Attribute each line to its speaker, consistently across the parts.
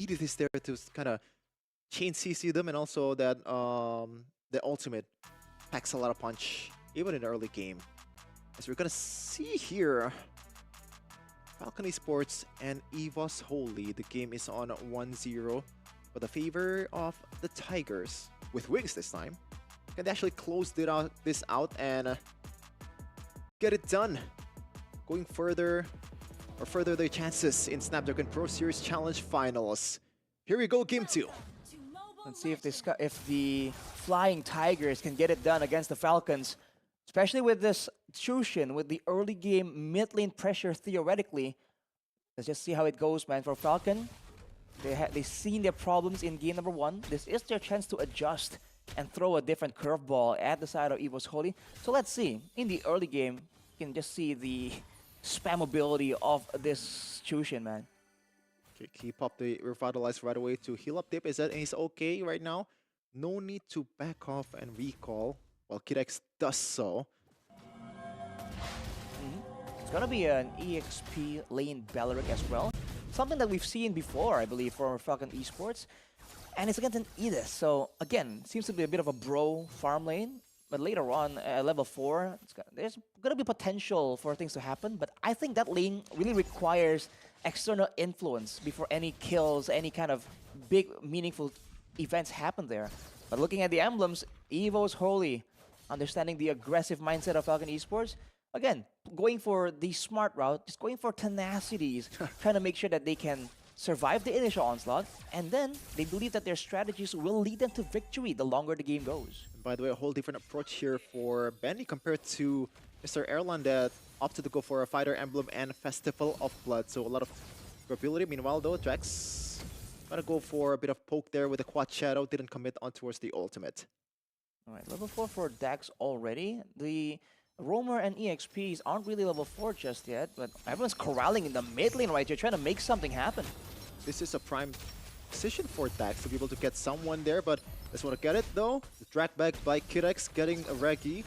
Speaker 1: Edith is there to kind of chain CC them, and also that the ultimate packs a lot of punch even in the early game. As we're gonna see here, Falcon Esports and Evos Holy. The game is on 1-0 for the favor of the Tigers with wings this time. Can they actually close this out and get it done? Going further or further their chances in Snapdragon Pro Series Challenge Finals. Here we go, game 2.
Speaker 2: Let's see if the Flying Tigers can get it done against the Falcons, especially with this Chushin, with the early game mid lane pressure theoretically. Let's just see how it goes, man. For Falcon, they've seen their problems in game number 1. This is their chance to adjust and throw a different curveball at the side of Evos Holy. So let's see. In the early game, you can just see the spammability of this Chushin, man.
Speaker 1: Okay, keep up the revitalize right away to heal up dip. Is okay right now? No need to back off and recall while Kirex does so.
Speaker 2: It's gonna be an EXP lane Belleric as well. Something that we've seen before, I believe, for Falcon Esports. And it's against an Edith, so again, seems to be a bit of a bro farm lane. But later on, at level 4, there's gonna be potential for things to happen. But I think that lane really requires external influence before any kills, any kind of big, meaningful events happen there. But looking at the emblems, Evos Holy, understanding the aggressive mindset of Falcon Esports, again, going for the smart route, just going for tenacities, trying to make sure that they can survive the initial onslaught, and then they believe that their strategies will lead them to victory the longer the game goes.
Speaker 1: By the way, a whole different approach here for Benny compared to Mr. Erland that opted to go for a Fighter Emblem and Festival of Blood. So a lot of durability. Meanwhile, though, Drax gonna go for a bit of poke there with the Quad Shadow. Didn't commit on towards the ultimate.
Speaker 2: All right, level 4 for Dax already. The Roamer and EXPs aren't really level 4 just yet, but everyone's corralling in the mid lane right here, trying to make something happen.
Speaker 1: This is a prime position for Dax to be able to get someone there, but just want to get it though. The drag back by Kirex getting a Reggie.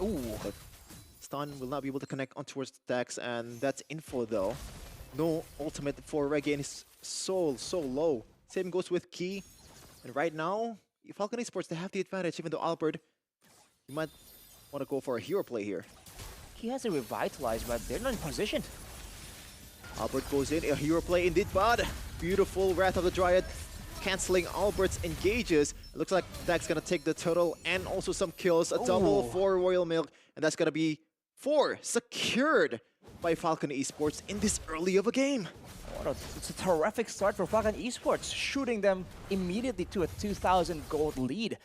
Speaker 1: Ooh, but stun will not be able to connect on towards Dax, and that's info though. No ultimate for Reggie, and he's so low. Same goes with Key. And right now, Falcon Esports, they have the advantage, even though Albert, you might want to go for a hero play here.
Speaker 2: He has a revitalize, but they're not in position.
Speaker 1: Albert goes in, a hero play indeed, but beautiful Wrath of the Dryad canceling Albert's engages. It looks like Dax gonna take the total and also some kills, a double for Royal Milk, and that's gonna be 4 secured by Falcon Esports in this early of a game.
Speaker 2: It's a terrific start for Falcon Esports, shooting them immediately to a 2,000 gold lead.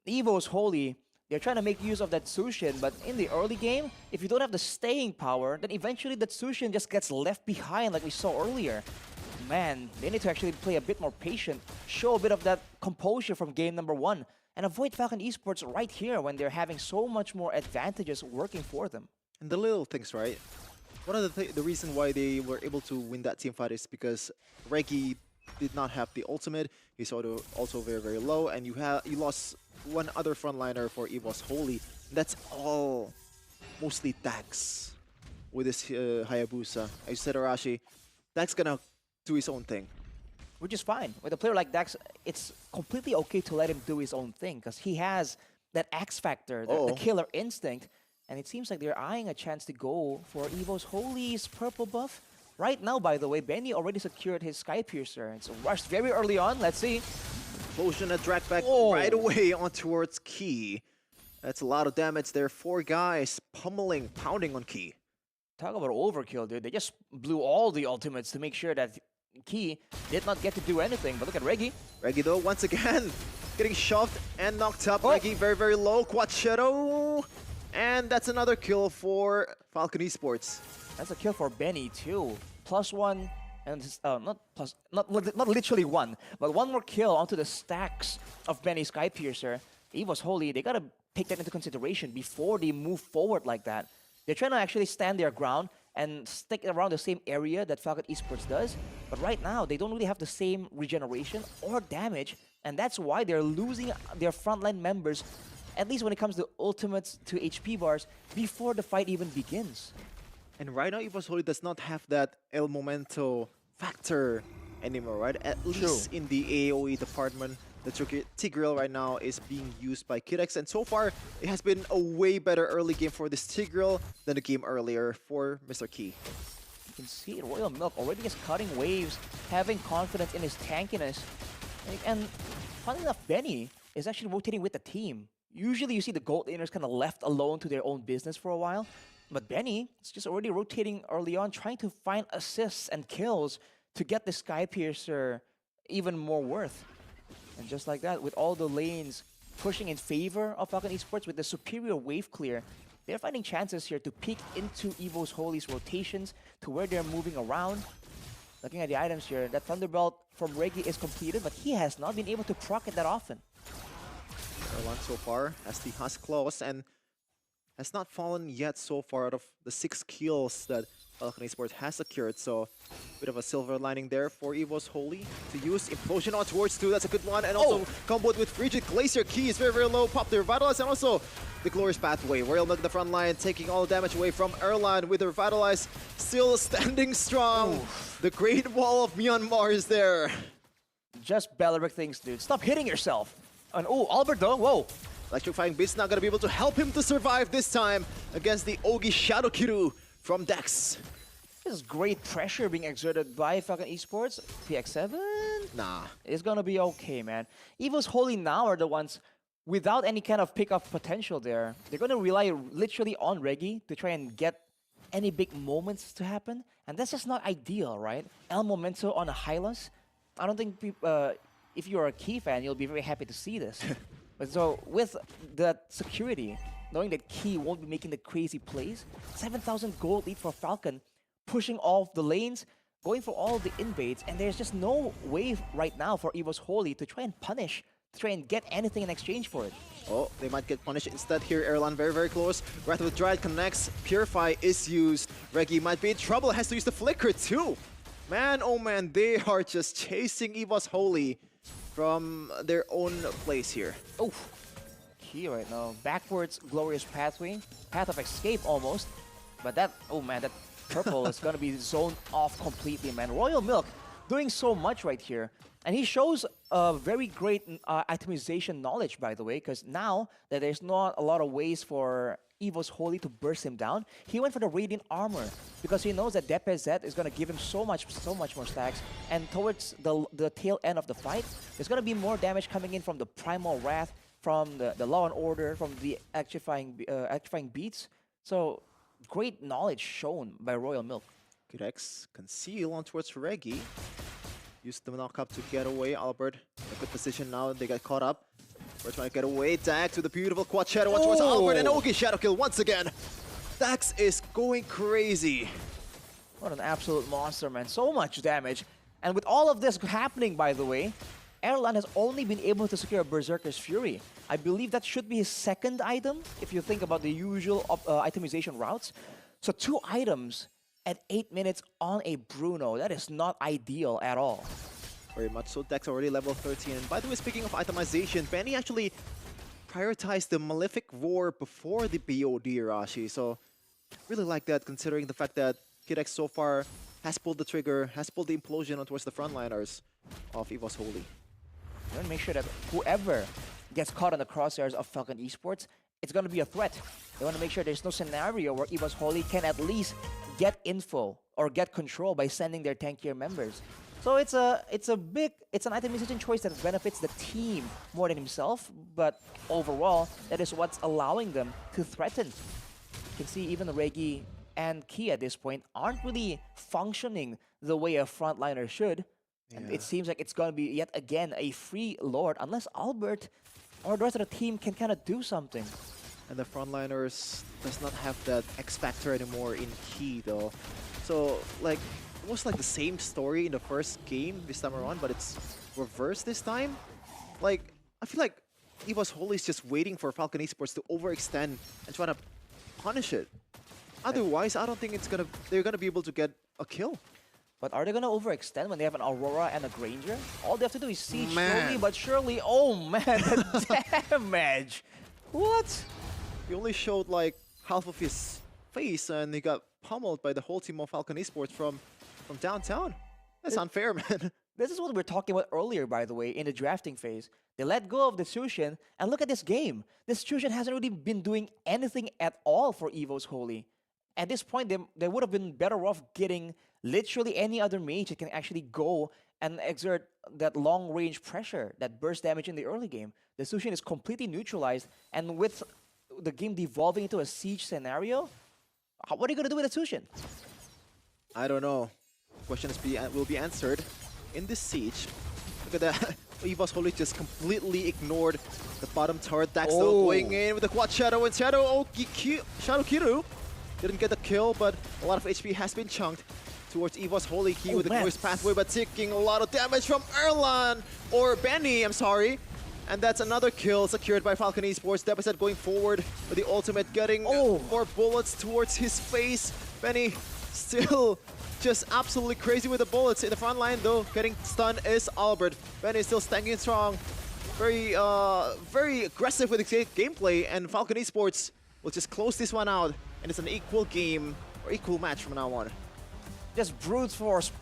Speaker 2: Evos Holy, they're trying to make use of that Tsushin, but in the early game, if you don't have the staying power, then eventually that Tsushin just gets left behind like we saw earlier. Man, they need to actually play a bit more patient, show a bit of that composure from game number 1, and avoid Falcon Esports right here when they're having so much more advantages working for them.
Speaker 1: And the little things, right? One of the reason why they were able to win that team fight is because Reggie did not have the ultimate. He's also very low, and you lost one other frontliner for Evos Holy. That's all mostly Dax with his Hayabusa. As you said, Arashi, Dax gonna do his own thing.
Speaker 2: Which is fine. With a player like Dax, it's completely okay to let him do his own thing because he has that X factor, the killer instinct. And it seems like they're eyeing a chance to go for Evos Holy's purple buff. Right now, by the way, Benny already secured his Sky Piercer. It's rushed very early on. Let's see.
Speaker 1: Explosion and drag back right away on towards Key. That's a lot of damage there. 4 guys pummeling, pounding on Key.
Speaker 2: Talk about overkill, dude. They just blew all the ultimates to make sure that Key did not get to do anything. But look at Reggie.
Speaker 1: Reggie, though, once again, getting shoved and knocked up. Reggie very low. Quad Shadow. And that's another kill for Falcon Esports.
Speaker 2: That's a kill for Benny too. +1, and not literally 1, but 1 more kill onto the stacks of Benny's Sky Piercer. Evos Holy, they gotta take that into consideration before they move forward like that. They're trying to actually stand their ground and stick around the same area that Falcon Esports does. But right now, they don't really have the same regeneration or damage, and that's why they're losing their frontline members, at least when it comes to ultimates to HP bars, before the fight even begins.
Speaker 1: And right now, Evos Holy does not have that El Momento factor anymore, right? At
Speaker 2: True.
Speaker 1: least in the AoE department, the Tigreal right now is being used by Kidex, and so far it has been a way better early game for this Tigreal than the game earlier for Mr. Key.
Speaker 2: You can see it, Royal Milk already just cutting waves, having confidence in his tankiness. And funnily enough, Benny is actually rotating with the team. Usually you see the gold laners kind of left alone to their own business for a while. But Benny is just already rotating early on, trying to find assists and kills to get the Sky Piercer even more worth. And just like that, with all the lanes pushing in favor of Falcon Esports with the superior wave clear, they're finding chances here to peek into Evos Holy's rotations to where they're moving around. Looking at the items here, that Thunderbolt from Reggie is completed, but he has not been able to proc it that often.
Speaker 1: Erlan so far has the Husk Claws and has not fallen yet so far out of the 6 kills that Falcon Esports has secured. So, bit of a silver lining there for Evos Holy to use. Implosion on towards 2, that's a good one. And also comboed with Frigid Glacier. Key is very, very low. Pop the Revitalize and also the Glorious Pathway. Royal Milk in the front line, taking all the damage away from Erlan with the Revitalize still standing strong. The Great Wall of Myanmar is there.
Speaker 2: Just Belleric things, dude. Stop hitting yourself. And oh, Albert though, whoa.
Speaker 1: Electrifying Beast not gonna be able to help him to survive this time against the Ogi Shadow Kiru from Dex.
Speaker 2: This is great pressure being exerted by Falcon Esports. PX7?
Speaker 1: Nah.
Speaker 2: It's gonna be okay, man. Evos Holy now are the ones without any kind of pick-up potential there. They're gonna rely literally on Reggie to try and get any big moments to happen. And that's just not ideal, right? El Momento on a Hylas. I don't think if you're a Key fan, you'll be very happy to see this. But so with that security, knowing that Key won't be making the crazy plays, 7,000 gold lead for Falcon, pushing off the lanes, going for all the invades, and there's just no way right now for Evos Holy to try and punish, to try and get anything in exchange for it.
Speaker 1: Oh, they might get punished instead here. Erlan very, very close. Wrath with Dryad connects. Purify is used. Reggie might be in trouble. Has to use the Flicker too. Man, oh man, they are just chasing Evos Holy from their own place here.
Speaker 2: Oh, Key right now. Backwards, Glorious Pathway. Path of Escape almost. But that, oh man, that purple is going to be zoned off completely, man. Royal Milk doing so much right here. And he shows a very great itemization knowledge, by the way, because now that there's not a lot of ways for Evos Holy to burst him down, he went for the Radiant Armor because he knows that DPZ is going to give him so much more stacks. And towards the tail end of the fight, there's going to be more damage coming in from the Primal Wrath, from the Law and Order, from the electrifying beats. So great knowledge shown by Royal Milk.
Speaker 1: Kidex conceal on towards Reggie. Use the knock-up to get away. Albert, a good position now. They got caught up. We're trying to get away. Dax with the beautiful quad shadow on towards Albert and Ogi shadow kill once again. Dax is going crazy.
Speaker 2: What an absolute monster, man. So much damage. And with all of this happening, by the way, Erlan has only been able to secure Berserker's Fury. I believe that should be his second item, if you think about the usual itemization routes. So 2 items at 8 minutes on a Bruno. That is not ideal at all.
Speaker 1: Very much so. Dex already level 13. And by the way, speaking of itemization, Benny actually prioritized the Malefic Roar before the BOD Rashi. So really like that, considering the fact that Kidex so far has pulled the trigger, has pulled the implosion on towards the frontliners of Evos Holy.
Speaker 2: You want to make sure that whoever gets caught on the crosshairs of Falcon Esports, it's going to be a threat. They want to make sure there's no scenario where Evos Holy can at least get info or get control by sending their tankier members. So it's an itemization choice that benefits the team more than himself, but overall, that is what's allowing them to threaten. You can see even Reggie and Key at this point aren't really functioning the way a frontliner should. And it seems like it's going to be yet again a free Lord, unless Albert or the rest of the team can kind of do something.
Speaker 1: And the frontliners does not have that X factor anymore in Key though. So like, it was like the same story in the first game this time around, but it's reversed this time. Like, I feel like Evos Holy is just waiting for Falcon Esports to overextend and try to punish it. Otherwise, I don't think they're gonna be able to get a kill.
Speaker 2: But are they gonna overextend when they have an Aurora and a Granger? All they have to do is siege slowly but surely. Oh man, the damage! What?
Speaker 1: He only showed like half of his face and he got pummeled by the whole team of Falcon Esports from downtown. That's unfair, man.
Speaker 2: This is what we were talking about earlier, by the way, in the drafting phase. They let go of the Sushin, and look at this game. This Sushin hasn't really been doing anything at all for Evos Holy. At this point, they would have been better off getting literally any other mage that can actually go and exert that long-range pressure, that burst damage in the early game. The Sushin is completely neutralized, and with the game devolving into a siege scenario, what are you going to do with the Sushin?
Speaker 1: I don't know. Questions will be answered in this siege. Look at that. Evos Holy just completely ignored the bottom turret. Dax though going in with the quad shadow, and Shadow Kiru didn't get the kill, but a lot of HP has been chunked towards Evos Holy Key with the voice pathway, but taking a lot of damage from Erlan, or Benny, I'm sorry. And that's another kill secured by Falcon Esports. Devastator going forward with the ultimate, getting more bullets towards his face. Benny still just absolutely crazy with the bullets in the front line, though. Getting stunned is Albert. Benny still standing strong. Very aggressive with his gameplay, and Falcon Esports will just close this one out. And it's an equal game, or equal match from now on.
Speaker 2: Just brute force